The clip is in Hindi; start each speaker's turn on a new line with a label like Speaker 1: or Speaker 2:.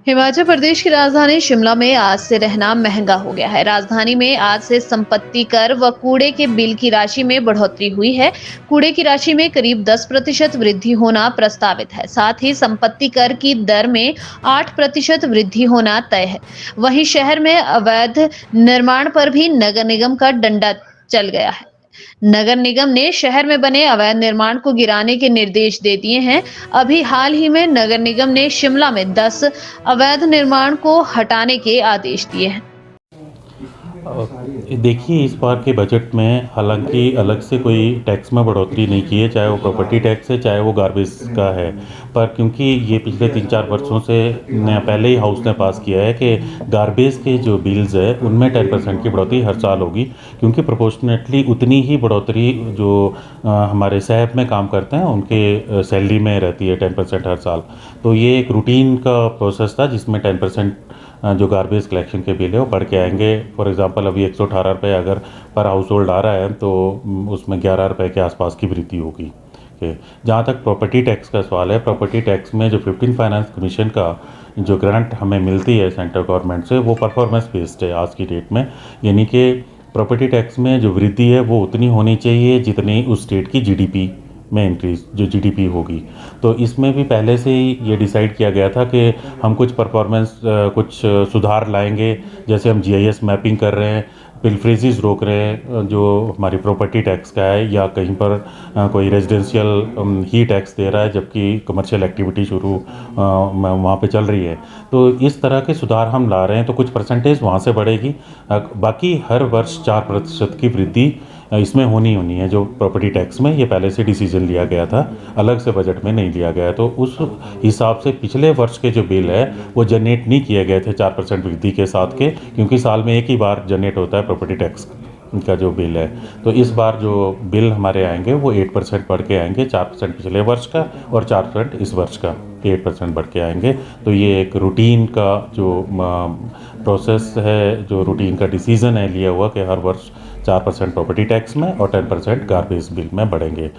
Speaker 1: हिमाचल प्रदेश की राजधानी शिमला में आज से रहना महंगा हो गया है। राजधानी में आज से संपत्ति कर व कूड़े के बिल की राशि में बढ़ोतरी हुई है। कूड़े की राशि में करीब 10% वृद्धि होना प्रस्तावित है। साथ ही संपत्ति कर की दर में 8% वृद्धि होना तय है। वहीं शहर में अवैध निर्माण पर भी नगर निगम का डंडा चल गया है। नगर निगम ने शहर में बने अवैध निर्माण को गिराने के निर्देश दे दिए हैं। अभी हाल ही में नगर निगम ने शिमला में 10 अवैध निर्माण को हटाने के आदेश दिए हैं।
Speaker 2: देखिए इस बार के बजट में हालांकि अलग से कोई टैक्स में बढ़ोतरी नहीं की है, चाहे वो प्रॉपर्टी टैक्स है चाहे वो गार्बेज का है। पर क्योंकि ये पिछले 3-4 वर्षों से पहले ही हाउस ने पास किया है कि गार्बेज के जो बिल्स है उनमें 10% की बढ़ोतरी हर साल होगी, क्योंकि प्रोपोर्शनेटली उतनी ही बढ़ोतरी जो हमारे शहर में काम करते हैं उनके सैलरी में रहती है 10% हर साल। तो ये एक रूटीन का प्रोसेस था जिसमें 10% जो गार्बेज कलेक्शन के बिल है वो बढ़ के आएंगे। फॉर एग्जांपल अभी 118 रुपये अगर पर हाउस होल्ड आ रहा है तो उसमें 11 रुपये के आसपास की वृद्धि होगी। ओके, जहाँ तक प्रॉपर्टी टैक्स का सवाल है, प्रॉपर्टी टैक्स में जो 15 फाइनेंस कमीशन का जो ग्रांट हमें मिलती है सेंट्रल गवर्नमेंट से, वो परफॉर्मेंस बेस्ड है आज की डेट में। यानी कि प्रॉपर्टी टैक्स में जो वृद्धि है वो उतनी होनी चाहिए जितनी उस स्टेट की जीडीपी में इंक्रीज जो जीडीपी होगी। तो इसमें भी पहले से ही ये डिसाइड किया गया था कि हम कुछ परफॉर्मेंस कुछ सुधार लाएंगे। जैसे हम जीआईएस मैपिंग कर रहे हैं, पिलफ्रेजेस रोक रहे हैं जो हमारी प्रॉपर्टी टैक्स का है, या कहीं पर कोई रेजिडेंशियल ही टैक्स दे रहा है जबकि कमर्शियल एक्टिविटी शुरू वहाँ पे चल रही है। तो इस तरह के सुधार हम ला रहे हैं, तो कुछ परसेंटेज वहाँ से बढ़ेगी। बाकी हर वर्ष 4% की वृद्धि इसमें होनी है। जो प्रॉपर्टी टैक्स में ये पहले से डिसीजन लिया गया था, अलग से बजट में नहीं लिया गया। तो उस हिसाब से पिछले वर्ष के जो बिल है वो जनरेट नहीं किए गए थे 4% वृद्धि के साथ के, क्योंकि साल में एक ही बार जनरेट होता है प्रॉपर्टी टैक्स का जो बिल है। तो इस बार जो बिल हमारे आएंगे वो 8% बढ़ के आएंगे, 4% पिछले वर्ष का और 4% इस वर्ष का, 8% बढ़ के आएंगे। तो ये एक रूटीन का जो प्रोसेस है, जो रूटीन का डिसीज़न है लिया हुआ कि हर वर्ष 4% प्रॉपर्टी टैक्स में और 10% गार्बेज बिल में बढ़ेंगे।